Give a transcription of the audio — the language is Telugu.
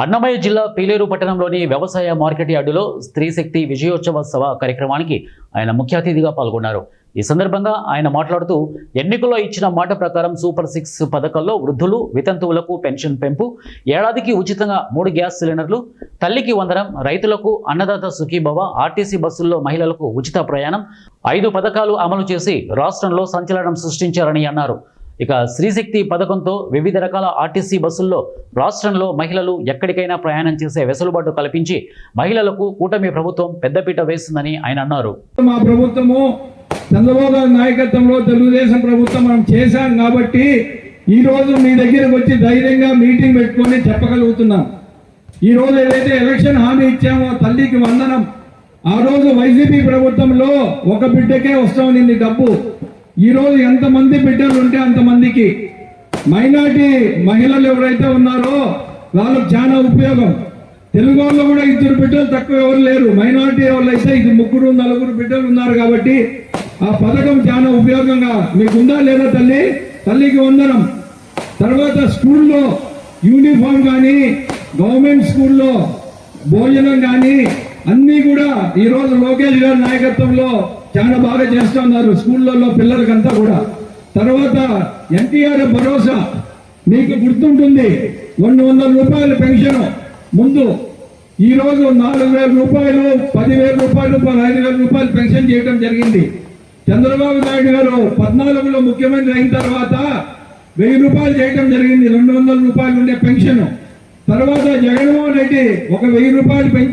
అన్నమయ్య జిల్లా పీలేరు పట్టణంలోని వ్యవసాయ మార్కెట్ యార్డులో స్త్రీశక్తి విజయోత్సవ కార్యక్రమానికి ఆయన ముఖ్య అతిథిగా పాల్గొన్నారు. ఈ సందర్భంగా ఆయన మాట్లాడుతూ ఎన్నికల్లో ఇచ్చిన మాట ప్రకారం సూపర్ 6 పథకాల్లో వృద్ధులు, వితంతువులకు పెన్షన్ పెంపు, ఏడాదికి ఉచితంగా 3 గ్యాస్ సిలిండర్లు, తల్లికి వందనం, రైతులకు అన్నదాత సుఖీభవ, ఆర్టీసీ బస్సుల్లో మహిళలకు ఉచిత ప్రయాణం 5 పథకాలు అమలు చేసి రాష్ట్రంలో సంచలనం సృష్టించారని అన్నారు. ఇక స్త్రీశక్తి పథకంతో వివిధ రకాల ఆర్టీసీ బస్సుల్లో రాష్ట్రంలో మహిళలు ఎక్కడికైనా ప్రయాణం చేసే వెసులుబాటు కల్పించి మహిళలకు కూటమి ప్రభుత్వం పెద్దపీట వేస్తుందని ఆయన అన్నారు. మా ప్రభుత్వము చంద్రబాబు గారి నాయకత్వంలో తెలుగుదేశం ప్రభుత్వం మనం చేశాం కాబట్టి ఈ రోజు మీ దగ్గరకు వచ్చి ధైర్యంగా మీటింగ్ పెట్టుకొని చెప్పగలుగుతున్నాం. ఈ రోజు ఏదైతే ఎలక్షన్ హామీ ఇచ్చామో తల్లికి వందనం, ఆ రోజు వైసీపీ ప్రభుత్వంలో ఒక బిడ్డకే వస్తామనింది డబ్బు. ఈ రోజు ఎంతమంది బిడ్డలు ఉంటే అంతమందికి మైనార్టీ మహిళలు ఎవరైతే ఉన్నారో వాళ్ళకు చాలా ఉపయోగం. తెలుగు వాళ్ళు కూడా 2 బిడ్డలు తక్కువ ఎవరు లేరు. మైనార్టీ వాళ్ళు అయితే 3, 4 బిడ్డలు ఉన్నారు కాబట్టి ఆ పథకం చాలా ఉపయోగంగా మీకు ఉందా లేదా తల్లి? తల్లికి వందనం. తర్వాత స్కూల్లో యూనిఫామ్ కానీ, గవర్నమెంట్ స్కూల్లో భోజనం కానీ అన్నీ కూడా ఈరోజు లోకేష్ గారి నాయకత్వంలో చాలా బాగా చేస్తున్నారు స్కూళ్ళల్లో పిల్లలకంతా కూడా. తర్వాత ఎన్టీఆర్ భరోసా మీకు గుర్తుంటుంది, 200 రూపాయల పెన్షన్ ముందు. ఈరోజు 4,000 రూపాయలు, 10,000 రూపాయలు, 5,000 రూపాయలు పెన్షన్ చేయడం జరిగింది. చంద్రబాబు నాయుడు గారు 14లో ముఖ్యమంత్రి అయిన తర్వాత 1000 రూపాయలు చేయడం జరిగింది, 200 రూపాయలు ఉండే పెన్షన్. తర్వాత జగన్మోహన్ రెడ్డి 1,000 రూపాయలు పెంచి